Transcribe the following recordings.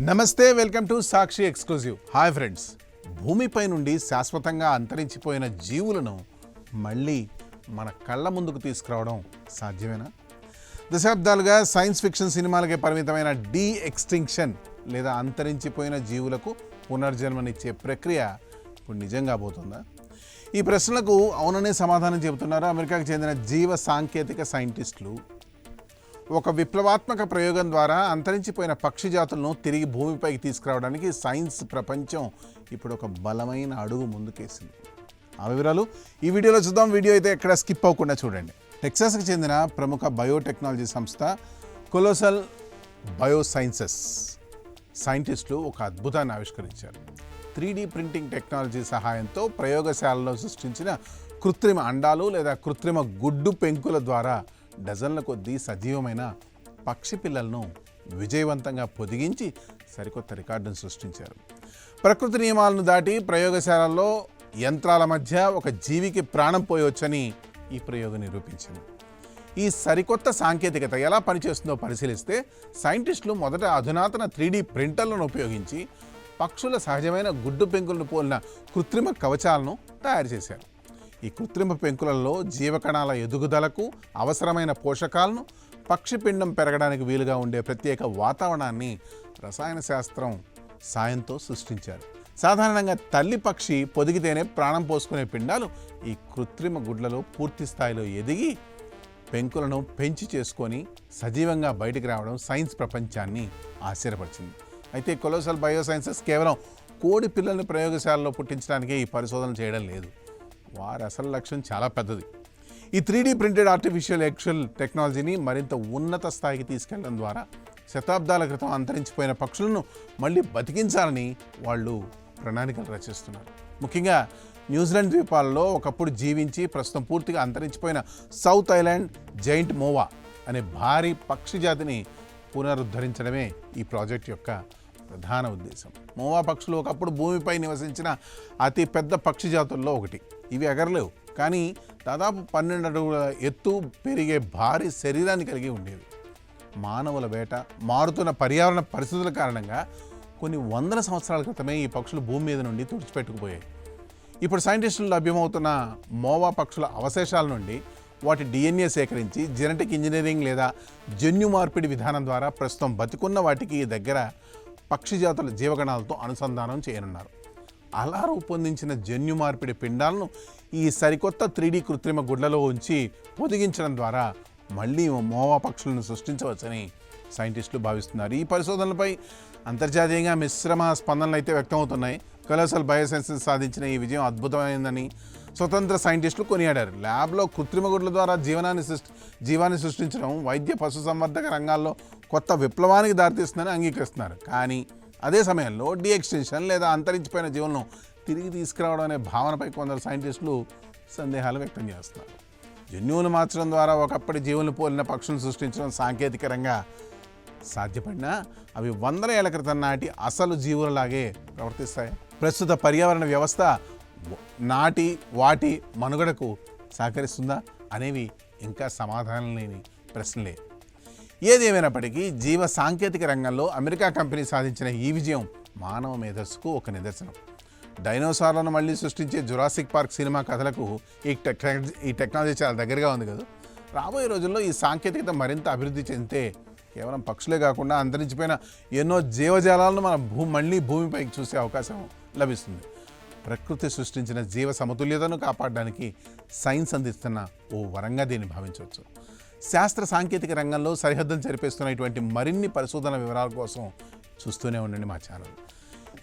నమస్తే, welcome to Sakshi exclusive. Hi friends, భూమిపై నుండి శాశ్వతంగా అంతరించిపోయిన జీవులను మళ్ళీ మన కళ్ళ ముందుకు తీసుకురావడం సాధ్యమేనా? దశాబ్దాలుగా సైన్స్ ఫిక్షన్ సినిమాలకే పరిమితమైన డీ ఎక్స్టింక్షన్ లేదా అంతరించిపోయిన జీవులకు పునర్జన్మనిచ్చే ప్రక్రియ ఇప్పుడు నిజంగా పోతుందా? ఈ ప్రశ్నలకు అవుననే సమాధానం చెబుతున్నారు అమెరికాకు చెందిన జీవ సాంకేతిక సైంటిస్టులు. ఒక విప్లవాత్మక ప్రయోగం ద్వారా అంతరించిపోయిన పక్షి జాతులను తిరిగి భూమిపైకి తీసుకురావడానికి సైన్స్ ప్రపంచం ఇప్పుడు ఒక బలమైన అడుగు ముందుకేసింది. ఆ వివరాలు ఈ వీడియోలో చూద్దాం. వీడియో అయితే ఎక్కడ స్కిప్ అవ్వకుండా చూడండి. టెక్సాస్కి చెందిన ప్రముఖ బయోటెక్నాలజీ సంస్థ కొలోసల్ బయోసైన్సెస్ సైంటిస్టులు ఒక అద్భుతాన్ని ఆవిష్కరించారు. 3D ప్రింటింగ్ టెక్నాలజీ సహాయంతో ప్రయోగశాలలో సృష్టించిన కృత్రిమ అండాలు లేదా కృత్రిమ గుడ్డు పెంకుల ద్వారా డజన్ల కొద్దీ సజీవమైన పక్షి పిల్లలను విజయవంతంగా పొదిగించి సరికొత్త రికార్డును సృష్టించారు. ప్రకృతి నియమాలను దాటి ప్రయోగశాలల్లో యంత్రాల మధ్య ఒక జీవికి ప్రాణం పోయవచ్చని ఈ ప్రయోగం నిరూపించింది. ఈ సరికొత్త సాంకేతికత ఎలా పనిచేస్తుందో పరిశీలిస్తే సైంటిస్టులు మొదట అధునాతన 3D ప్రింటర్లను ఉపయోగించి పక్షుల సహజమైన గుడ్డు పెంకులను పోలిన కృత్రిమ కవచాలను తయారు చేశారు. ఈ కృత్రిమ పెంకులలో జీవకణాల ఎదుగుదలకు అవసరమైన పోషకాలను, పక్షి పిండం పెరగడానికి వీలుగా ఉండే ప్రత్యేక వాతావరణాన్ని రసాయన శాస్త్రం సాయంతో సృష్టించారు. సాధారణంగా తల్లి పక్షి పొదిగితేనే ప్రాణం పోసుకునే పిండాలు ఈ కృత్రిమ గుడ్లలో పూర్తి స్థాయిలో ఎదిగి పెంకులను పెంచి చేసుకొని సజీవంగా బయటికి రావడం సైన్స్ ప్రపంచాన్ని ఆశ్చర్యపరిచింది. అయితే కొలోసల్ బయోసైన్సెస్ కేవలం కోడి పిల్లల్ని ప్రయోగశాలలో పుట్టించడానికే ఈ పరిశోధన చేయడం లేదు. వారి అసలు లక్ష్యం చాలా పెద్దది. ఈ 3D ప్రింటెడ్ ఆర్టిఫిషియల్ ఎక్సెల్ టెక్నాలజీని మరింత ఉన్నత స్థాయికి తీసుకెళ్లడం ద్వారా శతాబ్దాల క్రితం అంతరించిపోయిన పక్షులను మళ్ళీ బతికించాలని వాళ్ళు ప్రణాళికలు రచిస్తున్నారు. ముఖ్యంగా న్యూజిలాండ్ ద్వీపాలలో ఒకప్పుడు జీవించి ప్రస్తుతం పూర్తిగా అంతరించిపోయిన సౌత్ ఐలాండ్ జైంట్ మోవా అనే భారీ పక్షి జాతిని పునరుద్ధరించడమే ఈ ప్రాజెక్ట్ యొక్క ప్రధాన ఉద్దేశం. మోవా పక్షులు ఒకప్పుడు భూమిపై నివసించిన అతి పెద్ద పక్షి జాతుల్లో ఒకటి. ఇవి ఎగరలేవు, కానీ దాదాపు 12 అడుగుల ఎత్తు పెరిగే భారీ శరీరాన్ని కలిగి ఉండేవి. మానవుల వేట, మారుతున్న పర్యావరణ పరిస్థితుల కారణంగా కొన్ని వందల సంవత్సరాల క్రితమే ఈ పక్షులు భూమి మీద నుండి తుడిచిపెట్టుకుపోయాయి. ఇప్పుడు సైంటిస్టులు లభ్యమవుతున్న మోవా పక్షుల అవశేషాల నుండి వాటి DNA సేకరించి జెనెటిక్ ఇంజనీరింగ్ లేదా జన్యు మార్పిడి విధానం ద్వారా ప్రస్తుతం బతికున్న వాటికి దగ్గర పక్షి జాతుల జీవగణాలతో అనుసంధానం చేయనున్నారు. అలా రూపొందించిన జన్యు మార్పిడి పిండాలను ఈ సరికొత్త 3D కృత్రిమ గుడ్లలో ఉంచి పొదిగించడం ద్వారా మళ్ళీ మోవా పక్షులను సృష్టించవచ్చని సైంటిస్టులు భావిస్తున్నారు. ఈ పరిశోధనలపై అంతర్జాతీయంగా మిశ్రమ స్పందనలు అయితే వ్యక్తమవుతున్నాయి. కొలోసల్ బయోసైన్సెస్ సాధించిన ఈ విజయం అద్భుతమైందని స్వతంత్ర సైంటిస్టులు కొనియాడారు. ల్యాబ్లో కృత్రిమ గుడ్ల ద్వారా జీవాన్ని సృష్టించడం వైద్య పశుసంవర్ధక రంగాల్లో కొత్త విప్లవానికి దారితీస్తుందని అంగీకరిస్తున్నారు. కానీ అదే సమయంలో డీ ఎక్స్టెన్షన్ లేదా అంతరించిపోయిన జీవులను తిరిగి తీసుకురావడం అనే భావనపై కొందరు సైంటిస్టులు సందేహాలు వ్యక్తం చేస్తున్నారు. జన్యువులు మార్చడం ద్వారా ఒకప్పటి జీవులను పోలిన పక్షులను సృష్టించడం సాంకేతికంగా సాధ్యపడినా అవి వందల ఏళ్ల క్రితం నాటి అసలు జీవులలాగే ప్రవర్తిస్తాయి. ప్రస్తుత పర్యావరణ వ్యవస్థ వాటి మనుగడకు సహకరిస్తుందా అనేవి ఇంకా సమాధానం లేని ప్రశ్నలే. ఏదేమైనప్పటికీ జీవ సాంకేతిక రంగంలో అమెరికా కంపెనీ సాధించిన ఈ విజయం మానవ మేధస్సుకు ఒక నిదర్శనం. డైనోసార్లను మళ్ళీ సృష్టించే జురాసిక్ పార్క్ సినిమా కథలకు ఈ టెక్నాలజీ చాలా దగ్గరగా ఉంది కదా. రాబోయే రోజుల్లో ఈ సాంకేతికత మరింత అభివృద్ధి చెందితే కేవలం పక్షులే కాకుండా అంతరించిపోయిన ఎన్నో జీవజాలాలను మనం మళ్ళీ భూమిపైకి చూసే అవకాశం లభిస్తుంది. ప్రకృతి సృష్టించిన జీవ సమతుల్యతను కాపాడడానికి సైన్స్ అందిస్తున్న ఓ వరంగా దీన్ని భావించవచ్చు. శాస్త్ర సాంకేతిక రంగంలో సరిహద్దును చెరిపేస్తున్న ఇటువంటి మరిన్ని పరిశోధన వివరాల కోసం చూస్తూనే ఉండండి మా ఛానల్.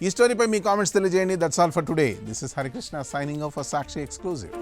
ఈ స్టోరీపై మీ కామెంట్స్ తెలియజేయండి. That's all for today. This is Harikrishna signing off for Sakshi exclusive.